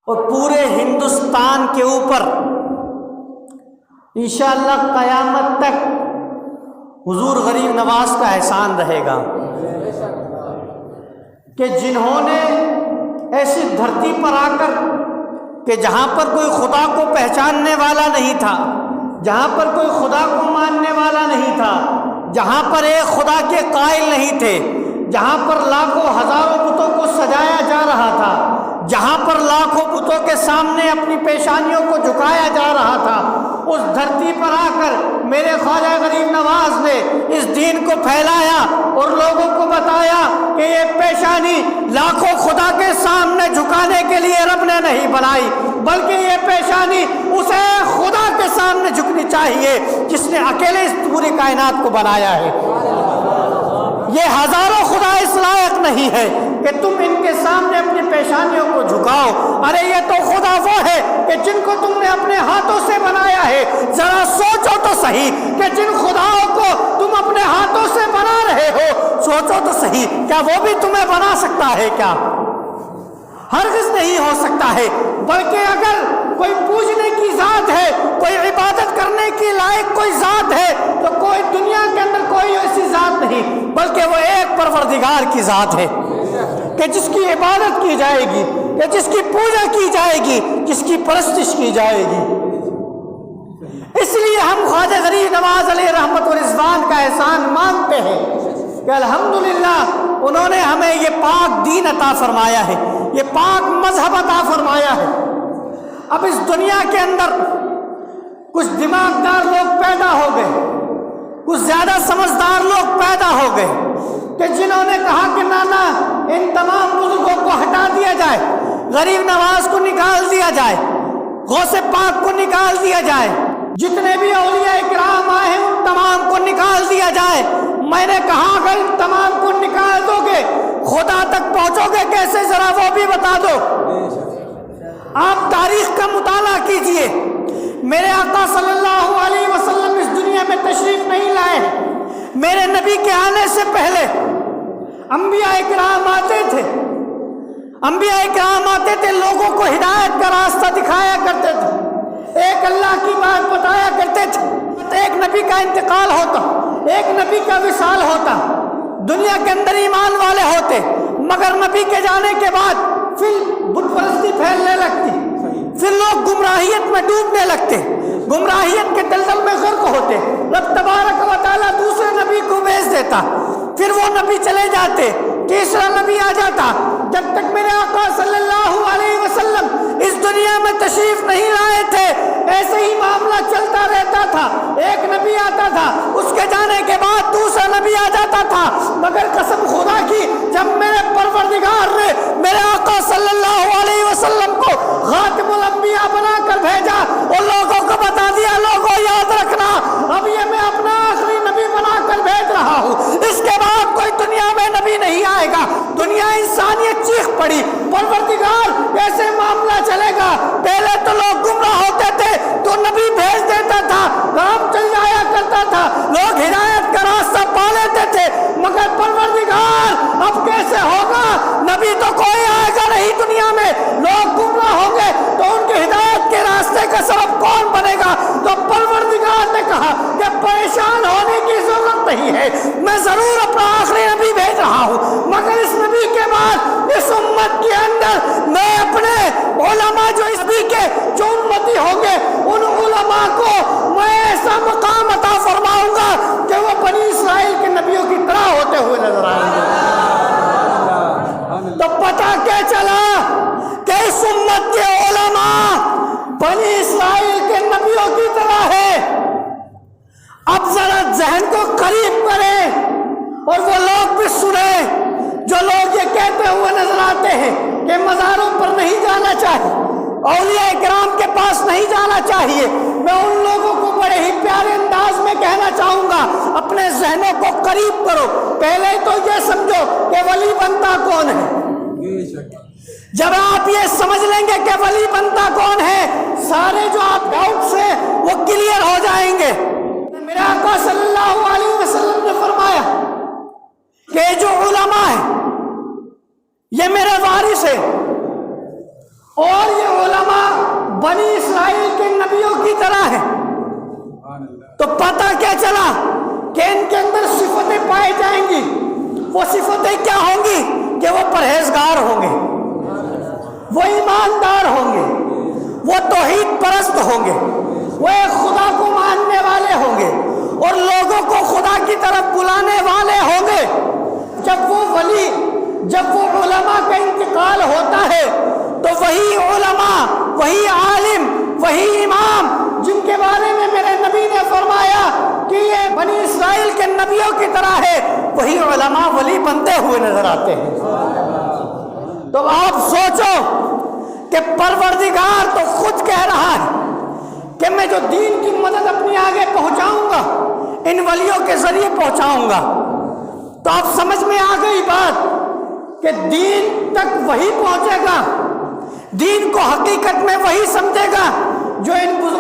اور پورے ہندوستان کے اوپر انشاءاللہ قیامت تک حضور غریب نواز کا احسان رہے گا کہ جنہوں نے ایسی دھرتی پر آ کر کہ جہاں پر کوئی خدا کو پہچاننے والا نہیں تھا، جہاں پر کوئی خدا کو ماننے والا نہیں تھا، جہاں پر ایک خدا کے قائل نہیں تھے، جہاں پر لاکھوں ہزاروں بتوں کو سجایا جا رہا تھا، جہاں پر لاکھوں بتوں کے سامنے اپنی پیشانیوں کو جھکایا جا رہا تھا، اس دھرتی پر آ کر میرے خواجہ غریب نواز نے اس دین کو پھیلایا اور لوگوں کو بتایا کہ یہ پیشانی لاکھوں خدا کے سامنے جھکانے کے لیے رب نے نہیں بنائی، بلکہ یہ پیشانی اسے خدا کے سامنے جھکنی چاہیے جس نے اکیلے اس پوری کائنات کو بنایا ہے۔ یہ ہزاروں خدا اس لائق نہیں ہے کہ تم ان کے سامنے اپنی پیشانیوں کو جھکاؤ۔ ارے یہ تو خدا وہ ہے کہ جن کو تم نے اپنے ہاتھوں سے بنایا ہے۔ ذرا سوچو تو صحیح کہ جن خداؤں کو تم اپنے ہاتھوں سے بنا رہے ہو، سوچو تو صحیح کیا وہ بھی تمہیں بنا سکتا ہے کیا؟ ہرگز نہیں ہو سکتا ہے۔ بلکہ اگر کوئی پوجنے کی ذات ہے، کوئی عبادت کرنے کی لائق کوئی ذات ہے، تو کوئی دنیا کے اندر کوئی ایسی ذات نہیں، بلکہ وہ ایک پروردگار کی ذات ہے کہ جس کی عبادت کی جائے گی، کہ جس کی پوجا کی جائے گی، جس کی پرستش کی جائے گی۔ اس لیے ہم خواجہ غریب نواز علیہ رحمت و رضوان کا احسان مانتے ہیں کہ الحمدللہ انہوں نے ہمیں یہ پاک دین عطا فرمایا ہے، یہ پاک مذہب عطا فرمایا ہے۔ اب اس دنیا کے اندر کچھ دماغدار لوگ پیدا ہو گئے، کچھ زیادہ سمجھدار لوگ پیدا ہو گئے کہ جنہوں نے کہا کہ نانا ان تمام بزرگوں کو ہٹا دیا جائے، غریب نواز کو نکال دیا جائے، غوث پاک کو نکال دیا جائے، جتنے بھی اولیاء اکرام آئے ہیں ان تمام کو نکال دیا جائے۔ میں نے کہا اگر ان تمام کو نکال دو گے خدا تک پہنچو گے کیسے، ذرا وہ بھی بتا دو۔ آپ تاریخ کا مطالعہ کیجئے، میرے آقا صلی اللہ علیہ وسلم اس دنیا میں تشریف نہیں لائے ہیں۔ میرے نبی کے آنے سے پہلے انبیاء اکرام آتے تھے، انبیاء اکرام آتے تھے، لوگوں کو ہدایت کا راستہ دکھایا کرتے تھے، ایک اللہ کی بات بتایا کرتے تھے۔ ایک نبی کا انتقال ہوتا، ایک نبی کا وصال ہوتا، دنیا کے اندر ایمان والے ہوتے، مگر نبی کے جانے کے بعد پھر بت پرستی پھیلنے لگتی، پھر لوگ گمراہیت میں ڈوبنے لگتے، گمراہیت کے دلدل میں غرق ہوتے۔ رب تبارک و تعالیٰ دوسرے نبی کو بھیج دیتا، پھر وہ نبی چلے جاتے، تیسرا نبی آ جاتا، جب تک میرے آقا صلی اللہ علیہ وسلم اس دنیا میں تشریف نہیں لائے تھے ایسے ہی معاملہ چلتا رہتا تھا۔ ایک نبی آتا تھا، اس کے جانے کے بعد دوسرا نبی آ جاتا تھا، مگر قسم خدا کی جب میرے پروردگار نے میرے آقا صلی اللہ علیہ وسلم کو خاتم الانبیاء بنا کر بھیجا اور لوگوں کو بتا دیا لوگوں یاد رکھنا اب یہ میں اپنا آخری نبی بنا کر بھیج رہا ہوں، اس کے بعد کوئی دنیا میں نبی نہیں آئے گا۔ دنیا انسانیت چیخ پڑی، پروردگار کیسے معاملہ چلے گا؟ پہلے تو لوگ گمراہ ہوتے تھے تو نبی بھیج دیتا تھا، کام چل جایا کرتا تھا، لوگ ہدایت کا راستہ پا لیتے تھے، مگر پروردگار اب کیسے ہوگا؟ نبی تو کوئی آئے گا نہیں دنیا میں، لوگ گمراہ ہوں گے تو ان کے ہدایت کے راستے کا سبب کون بنے گا؟ تو پروردگار نے کہا کہ پریشان ہونے کی ضرورت نہیں ہے، میں ضرور اپنا آخری نبی بھیج رہا ہوں، مگر اس نبی کے بعد اس امت کے اندر میں اپنے علماء جو اس نبی کے جو امتی ہوں گے ان علماء کو میں ایسا مقام عطا فرماؤں گا کہ وہ بنی اسرائیل کے نبیوں کی طرح ہوتے ہوئے نظر آئیں گے۔ تو پتہ کیا چلا کہ اس امت کے علماء بنی اسرائیل کے نبیوں کی طرح ہے۔ اب ذرا ذہن کو قریب کریں اور وہ لوگ بھی سنیں جو لوگ یہ کہتے ہوئے نظر آتے ہیں کہ مزاروں پر نہیں جانا چاہیے، اولیاء اکرام کے پاس نہیں جانا چاہیے۔ میں ان لوگوں کو بڑے ہی پیارے انداز میں کہنا چاہوں گا اپنے ذہنوں کو قریب کرو، پہلے تو یہ سمجھو کہ ولی بنتا کون ہے۔ جب آپ یہ سمجھ لیں گے کہ ولی بنتا کون ہے، سارے جو آپ ڈاؤٹس ہیں وہ کلیئر ہو جائیں گے۔ میرے آقا صلی اللہ علیہ وسلم نے فرمایا کہ جو علماء ہیں یہ میرے وارث ہیں، اور یہ بنی اسرائیل کے نبیوں کی طرح ہیں، تو پتہ کیا چلا کہ ان کے اندر صفتیں پائی جائیں گی۔ وہ صفتیں کیا ہوں گی کہ وہ پرہیزگار ہوں گے، وہ ایماندار ہوں گے، وہ توحید پرست ہوں گے، وہ ایک خدا کو ماننے والے ہوں گے اور لوگوں کو خدا کی طرف بلانے والے ہوں گے۔ جب وہ ولی، جب وہ علماء کا انتقال ہوتا ہے تو وہی علماء، وہی عالم، وہی امام جن کے بارے میں میرے نبی نے فرمایا کہ یہ بنی اسرائیل کے نبیوں کی طرح ہے، وہی علماء ولی بنتے ہوئے نظر آتے ہیں۔ تو آپ سوچو کہ پروردگار تو خود کہہ رہا ہے کہ میں جو دین کی مدد اپنی آگے پہنچاؤں گا ان ولیوں کے ذریعے پہنچاؤں گا۔ تو آپ سمجھ میں آ گئی بات کہ دین تک وہی پہنچے گا، دین کو حقیقت میں وہی سمجھے گا جو ان بزرگوں